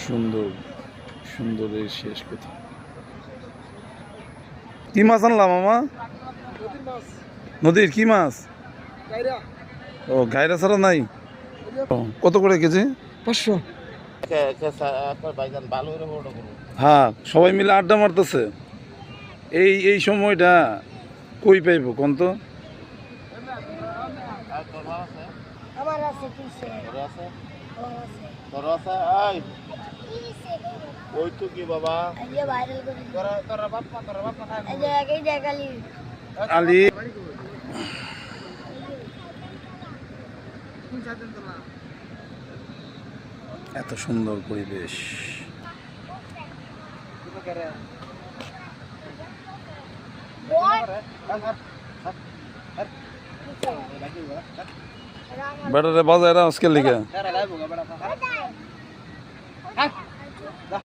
সুন্দর সুন্দরের শেষ কথা। কি মাছ আনলাম মামা? নদীর কি মাছ? ও গায়রা ছাড়া নাই? কত করে কেজি? 500। হ্যাঁ, সবাই মিলে আড্ডা মারতেছে। এই এই সময়টা কই পাইব কোন তো? আলি এত সুন্দর পরিবেশ। বেটারে বাজায় আজকের লিগে